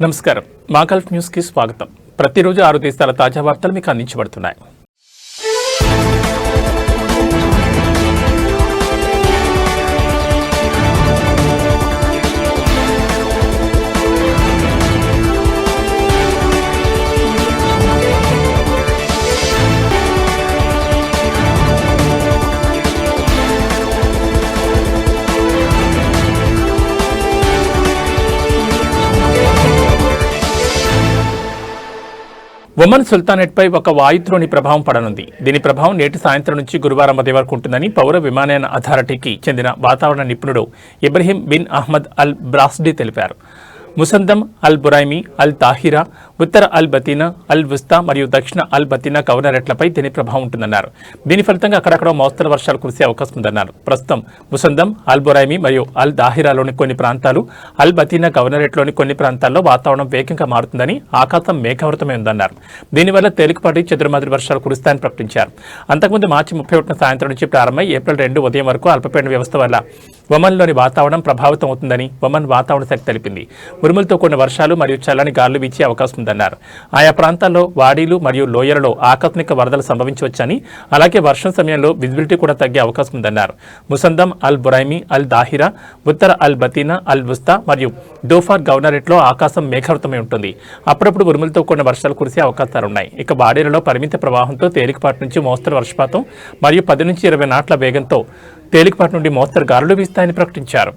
నమస్కారం. మా Gulf news కి స్వాగతం. ప్రతిరోజు 6 దేశాల తాజా వార్తలు మీకు అందించబడుతున్నాయి. ఒమన్ సుల్తానేట్పై ఒక వాయుద్రోణి ప్రభావం పడనుంది. దీని ప్రభావం నేటి సాయంత్రం నుంచి గురువారం ఉదయం వరకు ఉంటుందని పౌర విమానయాన అథారిటీకి చెందిన వాతావరణ నిపుణుడు ఇబ్రహీం బిన్ అహ్మద్ అల్ బ్రాస్డీ తెలిపారు. ముసందం అల్ బురైమి, అల్ తాహిరా, ఉత్తర అల్ బతీనా, అల్ వుస్తా మరియు దక్షిణ అల్ బతీనా గవర్నరేట్లపై దీని ప్రభావం ఉంటుందన్నారు. దీని ఫలితంగా అక్కడక్కడ మోస్తరు వర్షాలు కురిసే అవకాశం ఉందన్నారు. ప్రస్తుతం ముసందం, అల్ బురైమి మరియు అల్ దాహిరాలోని కొన్ని ప్రాంతాలు, అల్ బతీనా గవర్నరేట్లోని కొన్ని ప్రాంతాల్లో వాతావరణం వేగంగా మారుతుందని, ఆకాశం మేఘావృతమై ఉందన్నారు. దీనివల్ల తేలికపాటి చెదురుమాదిరి వర్షాలు కురుస్తాయని ప్రకటించారు. అంతకుముందు మార్చి 31 సాయంత్రం నుంచి ప్రారంభమై ఏప్రిల్ 2 ఉదయం వరకు అల్పపీడన వ్యవస్థ వల్ల ఒమన్లోని వాతావరణం ప్రభావితం అవుతుందని ఒమన్ వాతావరణ శాఖ తెలిపింది. ఉరుములతో కూడిన వర్షాలు మరియు చల్లని గాలులు వీచే అవకాశం ఉందన్నారు. ఆయా ప్రాంతాల్లో వాడీలు మరియు లోయలలో ఆకస్మిక వరదలు సంభవించవచ్చని, అలాగే వర్షం సమయంలో విజిబిలిటీ కూడా తగ్గే అవకాశం ఉందన్నారు. ముసందం, అల్ బురైమి, అల్ దాహిరా, ఉత్తర అల్ బతీనా, అల్ వుస్తా మరియు దోఫార్ గవర్నరేట్లో ఆకాశం మేఘావృతమై ఉంటుంది. అప్పుడప్పుడు ఉరుములతో కూడిన వర్షాలు కురిసే అవకాశాలున్నాయి. ఇక వాడీలలో పరిమిత ప్రవాహంతో తేలికపాటి నుంచి మోస్తరు వర్షపాతం మరియు 10 నుంచి 20 నాట్ల వేగంతో తేలికపాటి నుండి మోస్తరు గాలులు వీస్తాయని ప్రకటించారు.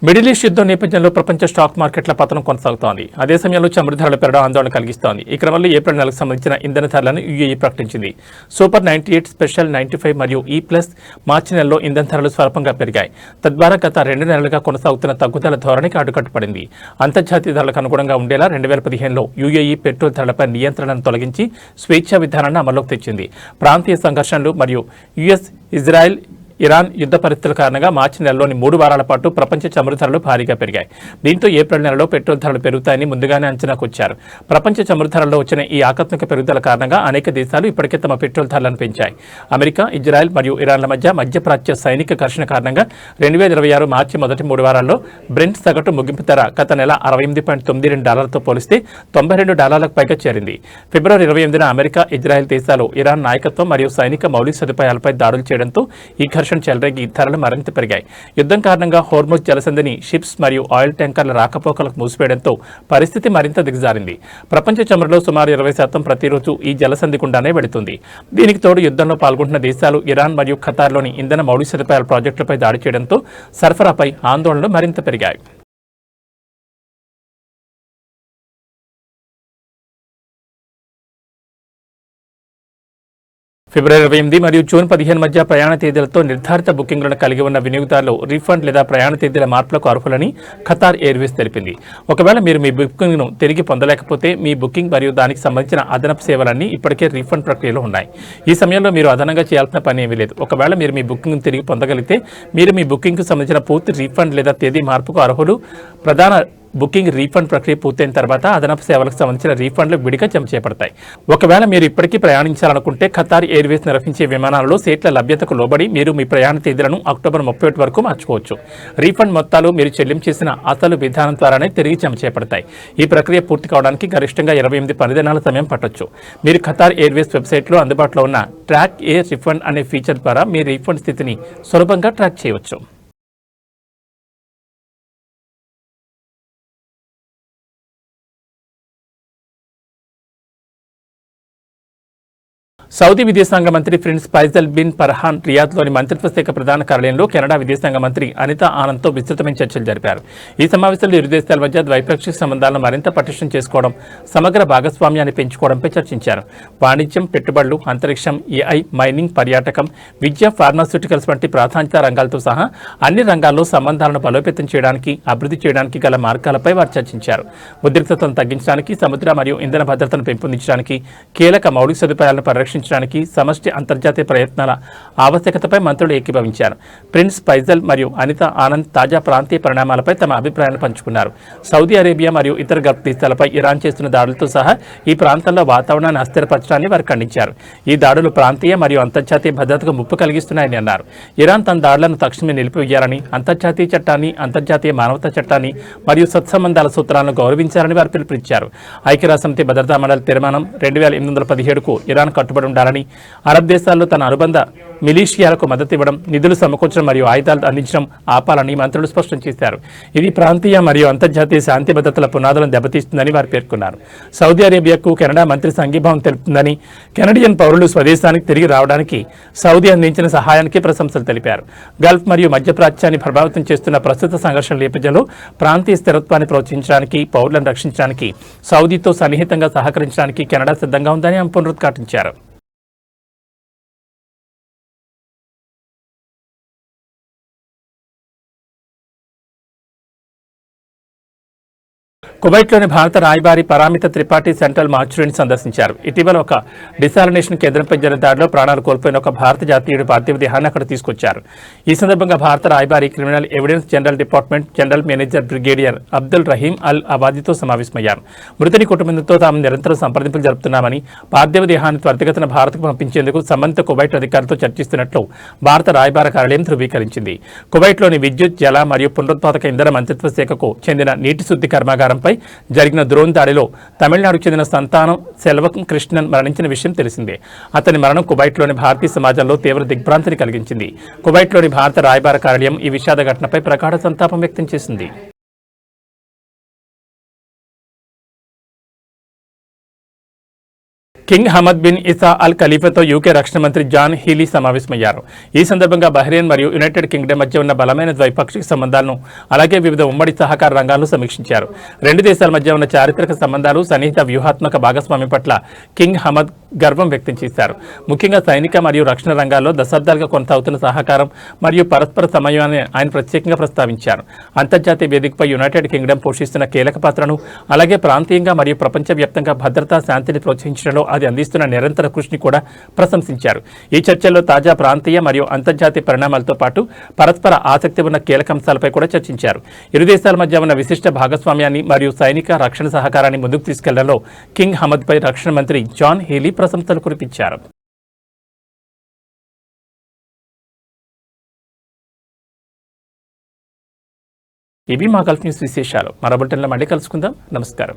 మిడిల్ ఈస్ట్ యుద్ధం నేపథ్యంలో ప్రపంచ స్టాక్ మార్కెట్ల పతనం కొనసాగుతోంది. అదే సమయంలో చమురు ధరలు పెరగడం ఆందోళన కలిగిస్తోంది. ఈ క్రమంలో ఏప్రిల్ నెలకు సంబంధించిన ఇంధన ధరలను యుఏఈ ప్రకటించింది. సూపర్ 98, స్పెషల్ 95 మరియు ఈ ప్లస్ మార్చి నెలలో ఇంధన ధరలు స్వల్పంగా పెరిగాయి. తద్వారా గత 2 నెలలుగా కొనసాగుతున్న తగ్గుదల ధోరణికి అడ్డుకట్టుపడింది. అంతర్జాతీయ ధరలకు అనుగుణంగా ఉండేలా 2015లో యుఏఈ పెట్రోల్ ధరలపై నియంత్రణను తొలగించి స్వేచ్ఛా విధానాన్ని అమల్లోకి తెచ్చింది. ప్రాంతీయ సంఘర్షణలు మరియు యుఎస్, ఇజ్రాయెల్, ఇరాన్ యుద్ధ పరిస్థితుల కారణంగా మార్చి నెలలోని 3 వారాల పాటు ప్రపంచ చమురు ధరలు భారీగా పెరిగాయి. దీంతో ఏప్రిల్ నెలలో పెట్రోల్ ధరలు పెరుగుతాయని ముందుగానే అంచనాకు వచ్చారు. ప్రపంచ చమురు ధరల్లో వచ్చిన ఈ ఆకస్మిక పెరుగుదల కారణంగా అనేక దేశాలు ఇప్పటికే తమ పెట్రోల్ ధరలను పెంచాయి. అమెరికా, ఇజ్రాయెల్ మరియు ఇరాన్ల మధ్యప్రాచ్య సైనిక ఘర్షణ కారణంగా 2026 మార్చి మొదటి 3 వారాల్లో బ్రెంట్ సగటు ముగింపు ధర గత నెల $68.92 పోలిస్తే $92 పైగా చేరింది. ఫిబ్రవరి 28న అమెరికా, ఇజ్రాయెల్ దేశాలు ఇరాన్ నాయకత్వం మరియు సైనిక మౌలిక సదుపాయాలపై దాడులు చేయడంతో ఈ ఘర్షణ చెలరేగి ధరలు మరింత పెరిగాయి. యుద్ధం కారణంగా హోర్ముజ్ జలసంధిని షిప్స్ మరియు ఆయిల్ ట్యాంకర్ల రాకపోకలకు మూసివేయడంతో పరిస్థితి మరింత దిగజారింది. ప్రపంచ చమురులో సుమారు 20% ప్రతిరోజు ఈ జలసంధి గుండానే వెళుతుంది. దీనికి తోడు యుద్ధంలో పాల్గొంటున్న దేశాలు ఇరాన్ మరియు ఖతార్లోని ఇంధన మౌలిక సదుపాయాల ప్రాజెక్టులపై దాడి చేయడంతో సరఫరాపై ఆందోళనలు మరింత పెరిగాయి. ఫిబ్రవరి 28 మరియు జూన్ 15 మధ్య ప్రయాణ తేదీలతో నిర్ధారిత బుకింగ్లను కలిగి ఉన్న వినియోగదారులు రీఫండ్ లేదా ప్రయాణ తేదీల మార్పులకు అర్హులని ఖతార్ ఎయిర్వేస్ తెలిపింది. ఒకవేళ మీరు మీ బుకింగ్ను తిరిగి పొందలేకపోతే మీ బుకింగ్ మరియు దానికి సంబంధించిన అదనపు సేవలన్నీ ఇప్పటికే రీఫండ్ ప్రక్రియలో ఉన్నాయి. ఈ సమయంలో మీరు అదనంగా చేయాల్సిన పని ఏమీ లేదు. ఒకవేళ మీరు మీ బుకింగ్ను తిరిగి పొందగలిగితే మీరు మీ బుకింగ్కు సంబంధించిన పూర్తి రీఫండ్ లేదా తేదీ మార్పుకు అర్హులు. ప్రధాన బుకింగ్ రీఫండ్ ప్రక్రియ పూర్తయిన తర్వాత అదనపు సేవలకు సంబంధించిన రీఫండ్లు విడిగా జమ చేయబడతాయి. ఒకవేళ మీరు ఇప్పటికీ ప్రయాణించాలనుకుంటే ఖతార్ ఎయిర్వేస్ నిర్వహించే విమానాలలో సీట్ల లభ్యతకు లోబడి మీరు మీ ప్రయాణ తేదీలను అక్టోబర్ 31 వరకు మార్చుకోవచ్చు. రీఫండ్ మొత్తాలు మీరు చెల్లించేసిన అసలు విధానం ద్వారానే తిరిగి జమ చేయబడతాయి. ఈ ప్రక్రియ పూర్తి కావడానికి గరిష్టంగా 28 పనిదినాల సమయం పట్టొచ్చు. మీరు ఖతార్ ఎయిర్వేస్ వెబ్సైట్లో అందుబాటులో ఉన్న ట్రాక్ ఏ రిఫండ్ అనే ఫీచర్ ద్వారా మీ రీఫండ్ స్థితిని సులభంగా ట్రాక్ చేయవచ్చు. సౌదీ విదేశాంగ మంత్రి ప్రిన్స్ ఫైజల్ బిన్ ఫర్హాన్ రియాద్లోని మంత్రిత్వ శాఖ ప్రధాన కార్యాలయంలో కెనడా విదేశాంగ మంత్రి అనితా ఆనంద్తో విస్తృతమైన చర్చలు జరిపారు. ఈ సమావేశంలో ఇరు దేశాల మధ్య ద్వైపాక్షిక సంబంధాలను మరింత పటిష్టం చేసుకోవడం, సమగ్ర భాగస్వామ్యాన్ని పెంచుకోవడంపై చర్చించారు. వాణిజ్యం, పెట్టుబడులు, అంతరిక్షం, ఏఐ, మైనింగ్, పర్యాటకం, విద్య, ఫార్మాస్యూటికల్స్ వంటి ప్రాధాన్యత రంగాలతో సహా అన్ని రంగాల్లో సంబంధాలను బలోపేతం చేయడానికి, అభివృద్ధి చేయడానికి గల మార్గాలపై వారు చర్చించారు. ఉద్రిక్తతను తగ్గించడానికి, సముద్ర మరియు ఇంధన భద్రతను పెంపొందించడానికి, కీలక మౌలిక సదుపాయాలను పరిరక్షించడానికి ప్రోత్సహించడానికి సమష్టి అంతర్జాతీయ ప్రయత్నాల ఆవశ్యకతపై మంత్రులు ఏకీభవించారు. ప్రిన్స్ ఫైజల్ మరియు అనిత ఆనంద్ తాజా ప్రాంతీయ పరిణామాలపై తమ అభిప్రాయాలను పంచుకున్నారు. సౌదీ అరేబియా మరియు ఇతర గల్ఫ్ దేశాలపై ఇరాన్ చేస్తున్న దాడులతో సహా ఈ ప్రాంతంలో వాతావరణాన్ని అస్థిరపరచడాన్ని వారు ఖండించారు. ఈ దాడులు ప్రాంతీయ మరియు అంతర్జాతీయ భద్రతకు ముప్పు కలిగిస్తున్నాయని అన్నారు. ఇరాన్ తన దాడులను తక్షణమే నిలిపివేయాలని, అంతర్జాతీయ చట్టాన్ని, అంతర్జాతీయ మానవతా చట్టాన్ని మరియు సత్సంబంధాల సూత్రాలను గౌరవించాలని వారు పిలుపునిచ్చారు. ఐక్యరాజ్యసమితి భద్రతా మండలి తీర్మానం 2817కు ఇరాన్ కట్టుబడి ఉండాలని, అరబ్ దేశాల్లో తన అనుబంధ మిలీషియాలకు మద్దతు ఇవ్వడం, నిధులు సమకూర్చడం మరియు ఆయుధాలు అందించడం ఆపాలని మంత్రులు స్పష్టం చేశారు. ఇది ప్రాంతీయ మరియు అంతర్జాతీయ శాంతి భద్రతల పునాదులను దెబ్బతీస్తుందని వారు పేర్కొన్నారు. సౌదీ అరేబియాకు కెనడా మంత్రి సంఘీభావం తెలుపుతుందని, కెనడియన్ పౌరులు స్వదేశానికి తిరిగి రావడానికి సౌదీ అందించిన సహాయానికి ప్రశంసలు తెలిపారు. గల్ఫ్ మరియు మధ్యప్రాచ్యాన్ని ప్రభావితం చేస్తున్న ప్రస్తుత సంఘర్షణ నేపథ్యంలో ప్రాంతీయ స్థిరత్వాన్ని ప్రోత్సహించడానికి, పౌరులను రక్షించడానికి సౌదీతో సన్నిహితంగా సహకరించడానికి కెనడా సిద్ధంగా ఉందని ఆమె పునరుద్ఘాటించారు. కువైట్లోని భారత రాయబారి పరామిత త్రిపాఠి సెంట్రల్ మార్చురీని సందర్శించారు. ఇటీవల ఒక డిసాలినేషన్ కేంద్రంపై జరిగిన దాడిలో ప్రాణాలు కోల్పోయిన ఒక భారత జాతీయుడి పార్థివ దేహాన్ని అక్కడ తీసుకొచ్చారు. ఈ సందర్భంగా భారత రాయబారి criminal evidence general department general manager brigadier Abdul Rahim Al అబాదీతో సమావేశమయ్యారు. మృతుని కుటుంబంతో తాము నిరంతరం సంప్రదింపులు జరుపుతున్నామని, పార్థివ దేహాన్ని త్వరితగతిన భారత్కు పంపించేందుకు సంబంధిత కువైట్ అధికారులతో చర్చిస్తున్నట్లు భారత రాయబార కార్యాలయం ధృవీకరించింది. కువైట్లోని విద్యుత్, జల మరియు పునరుత్పాదక ఇంధన మంత్రిత్వ శాఖకు చెందిన నీటి శుద్ధి కర్మాగారంపై జరిగిన డ్రోన్ దాడిలో తమిళనాడుకు చెందిన సంతానం సెల్వం కృష్ణన్ మరణించిన విషయం తెలిసిందే. అతని మరణం కువైట్లోని భారతీయ సమాజంలో తీవ్ర దిగ్భ్రాంతిని కలిగించింది. కువైట్లోని భారత రాయబార కార్యాలయం ఈ విషాద ఘటనపై ప్రగాఢ సంతాపం వ్యక్తం చేసింది. కింగ్ హమద్ బిన్ ఇసా అల్ ఖలీఫాతో యూకే రక్షణ మంత్రి జాన్ హీలీ సమావేశమయ్యారు. ఈ సందర్భంగా బహ్రెయిన్ మరియు యునైటెడ్ కింగ్డమ్ మధ్య ఉన్న బలమైన ద్వైపాక్షిక సంబంధాలను, అలాగే వివిధ ఉమ్మడి సహకార రంగాలను సమీక్షించారు. రెండు దేశాల మధ్య ఉన్న చారిత్రక సంబంధాలు, సన్నిహిత వ్యూహాత్మక భాగస్వామ్యం పట్ల కింగ్ హమద్ గర్వం వ్యక్తం చేశారు. ముఖ్యంగా సైనిక మరియు రక్షణ రంగాల్లో దశాబ్దాలుగా కొనసాగుతున్న సహకారం మరియు పరస్పర సమన్వయాన్ని ఆయన ప్రత్యేకంగా ప్రస్తావించారు. అంతర్జాతీయ వేదికపై యునైటెడ్ కింగ్డమ్ పోషిస్తున్న కీలక పాత్రను, అలాగే ప్రాంతీయంగా మరియు ప్రపంచవ్యాప్తంగా భద్రతా, శాంతిని ప్రోత్సహించడంలో అది అందిస్తున్న నిరంతర కృషిని కూడా ప్రశంసించారు. ఈ చర్చల్లో తాజా ప్రాంతీయ మరియు అంతర్జాతీయ పరిణామాలతో పాటు పరస్పర ఆసక్తి ఉన్న కీలక అంశాలపై కూడా చర్చించారు. ఇరు దేశాల మధ్య ఉన్న విశిష్ట భాగస్వామ్యాన్ని మరియు సైనిక రక్షణ సహకారాన్ని ముందుకు తీసుకెళ్లడంలో కింగ్ హమద్పై రక్షణ మంత్రి జాన్ హీలీ ప్రశంసలు కురిపించారు. ఇవి మా గల్ఫ్ న్యూస్ విశేషాలు. మరో బులెటిన్లో మళ్ళీ కలుసుకుందాం. నమస్కారం.